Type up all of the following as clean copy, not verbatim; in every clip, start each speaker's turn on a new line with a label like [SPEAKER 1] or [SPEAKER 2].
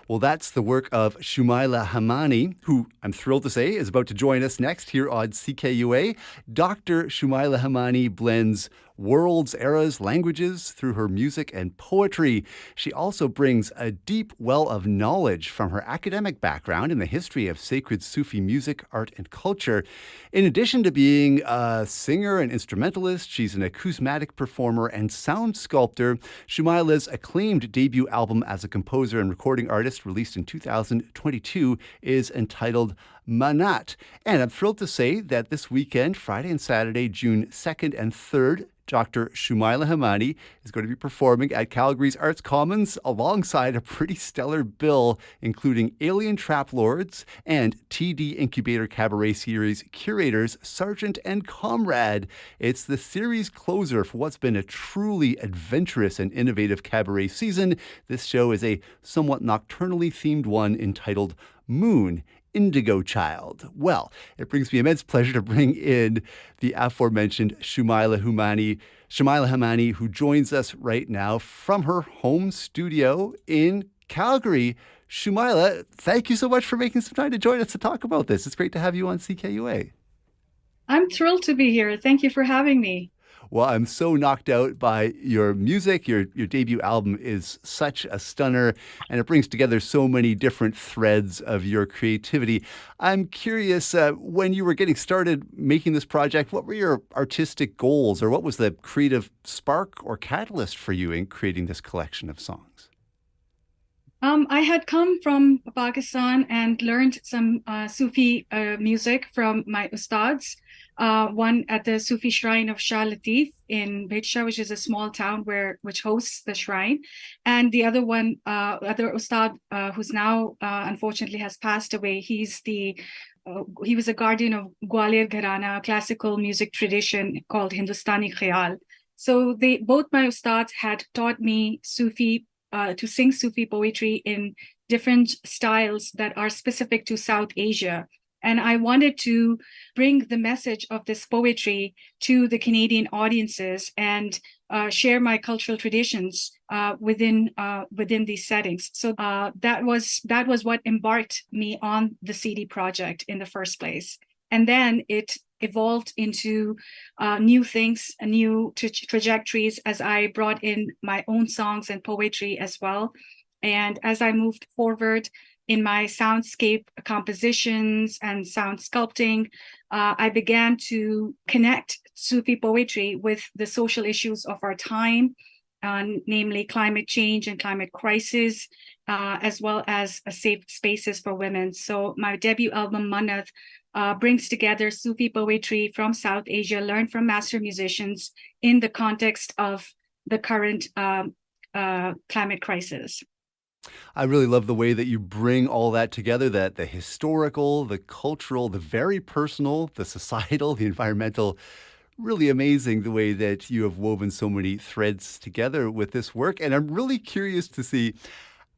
[SPEAKER 1] Well, that's the work of Shumaila Hemani, who I'm thrilled to say is about to join us next here on CKUA. Dr. Shumaila Hemani blends worlds, eras, languages through her music and poetry. She also brings a deep well of knowledge from her academic background in the history of sacred Sufi music, art, and culture. In addition to being a singer and instrumentalist, she's an acousmatic performer and sound sculptor. Shumaila's acclaimed debut album as a composer and recording artist, released in 2022, is entitled Mannat. And I'm thrilled to say that this weekend, Friday and Saturday, June 2nd and 3rd, Dr. Shumaila Hemani is going to be performing at Calgary's Arts Commons alongside a pretty stellar bill, including Alien Trap Lords and TD Incubator Cabaret series curators Sargeant X Comrade. It's the series closer for what's been a truly adventurous and innovative cabaret season. This show is a somewhat nocturnally themed one entitled Moon, Indigo Child. Well, it brings me immense pleasure to bring in the aforementioned Shumaila Hemani, who joins us right now from her home studio in Calgary. Shumaila, thank you so much for making some time to join us to talk about this. It's great to have you on CKUA.
[SPEAKER 2] I'm thrilled to be here. Thank you for having me.
[SPEAKER 1] Well, I'm so knocked out by your music. Your debut album is such a stunner, and it brings together so many different threads of your creativity. I'm curious, when you were getting started making this project, what were your artistic goals, or what was the creative spark or catalyst for you in creating this collection of songs?
[SPEAKER 2] I had come from Pakistan and learned some Sufi music from my ustads. One at the Sufi shrine of Shah Latif in Bhitsha, which is a small town which hosts the shrine, and the other ustad who's now unfortunately has passed away. He was a guardian of Gwalior Gharana, a classical music tradition called Hindustani Khayal. So both my ustads had taught me Sufi to sing Sufi poetry in different styles that are specific to South Asia. And I wanted to bring the message of this poetry to the Canadian audiences and share my cultural traditions within these settings. So that was what embarked me on the CD project in the first place. And then it evolved into new things, new trajectories as I brought in my own songs and poetry as well. And as I moved forward in my soundscape compositions and sound sculpting, I began to connect Sufi poetry with the social issues of our time, namely climate change and climate crisis, as well as safe spaces for women. So my debut album, Mannat, brings together Sufi poetry from South Asia, learned from master musicians in the context of the current climate crisis.
[SPEAKER 1] I really love the way that you bring all that together, that the historical, the cultural, the very personal, the societal, the environmental. Really amazing the way that you have woven so many threads together with this work. And I'm really curious to see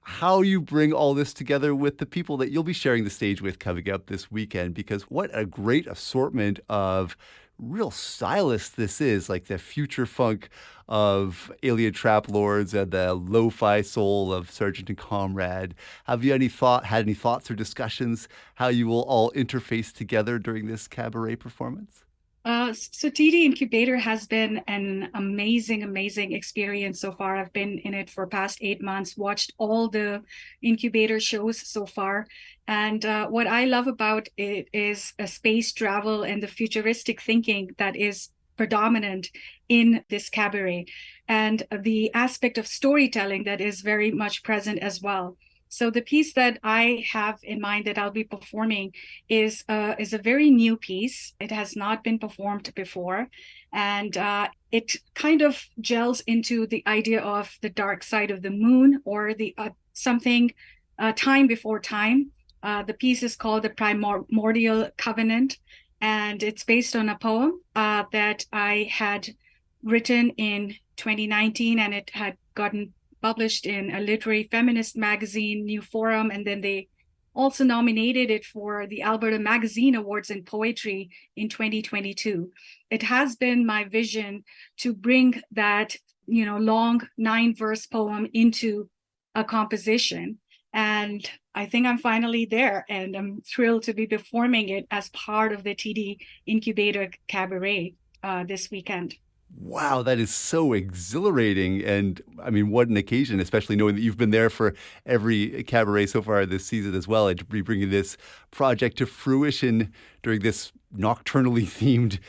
[SPEAKER 1] how you bring all this together with the people that you'll be sharing the stage with coming up this weekend, because what a great assortment of real stylists this is, like the future funk of Alien Trap Lords and the lo-fi soul of Sargeant and Comrade. Have you had any thoughts or discussions how you will all interface together during this cabaret performance?
[SPEAKER 2] So TD Incubator has been an amazing experience so far. I've been in it for past 8 months, watched all the incubator shows so far. And what I love about it is a space travel and the futuristic thinking that is predominant in this cabaret, and the aspect of storytelling that is very much present as well. So the piece that I have in mind that I'll be performing is a very new piece. It has not been performed before, and it kind of gels into the idea of the dark side of the moon, or the something time before time. The piece is called The Primordial Covenant, and it's based on a poem that I had written in 2019, and it had gotten published in a literary feminist magazine, New Forum, and then they also nominated it for the Alberta Magazine Awards in Poetry in 2022. It has been my vision to bring that, long 9-verse poem into a composition. And I think I'm finally there, and I'm thrilled to be performing it as part of the TD Incubator Cabaret this weekend.
[SPEAKER 1] Wow, that is so exhilarating. And I mean, what an occasion, especially knowing that you've been there for every cabaret so far this season as well, and to be bringing this project to fruition during this nocturnally themed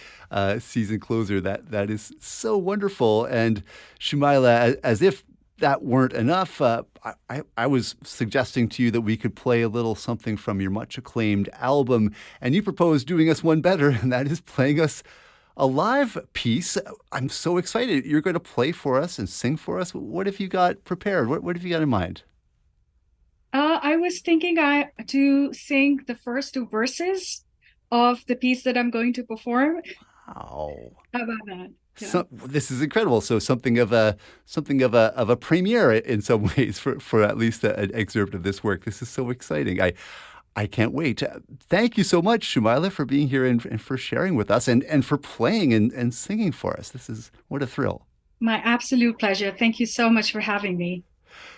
[SPEAKER 1] season closer. That is so wonderful. And Shumaila, as if that weren't enough, I was suggesting to you that we could play a little something from your much acclaimed album, and you proposed doing us one better, and that is playing us a live piece. I'm so excited. You're going to play for us and sing for us. What have you got prepared? What have you got in mind?
[SPEAKER 2] I was thinking to sing the first two verses of the piece that I'm going to perform.
[SPEAKER 1] Wow.
[SPEAKER 2] How about that? Yeah.
[SPEAKER 1] So, this is incredible. So something of a premiere in some ways for at least an excerpt of this work. This is so exciting. I can't wait. Thank you so much, Shumaila, for being here and for sharing with us and for playing and singing for us. This is what a thrill.
[SPEAKER 2] My absolute pleasure. Thank you so much for having me.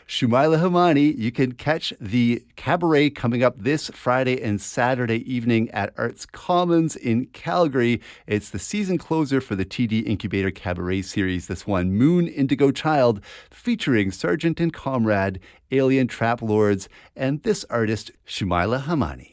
[SPEAKER 1] Shumaila Hemani, you can catch the Cabaret coming up this Friday and Saturday evening at Arts Commons in Calgary. It's the season closer for the TD Incubator Cabaret series, this one, Moon Indigo Child, featuring Sargeant X Comrade, Alien Trap Lords, and this artist, Shumaila Hemani.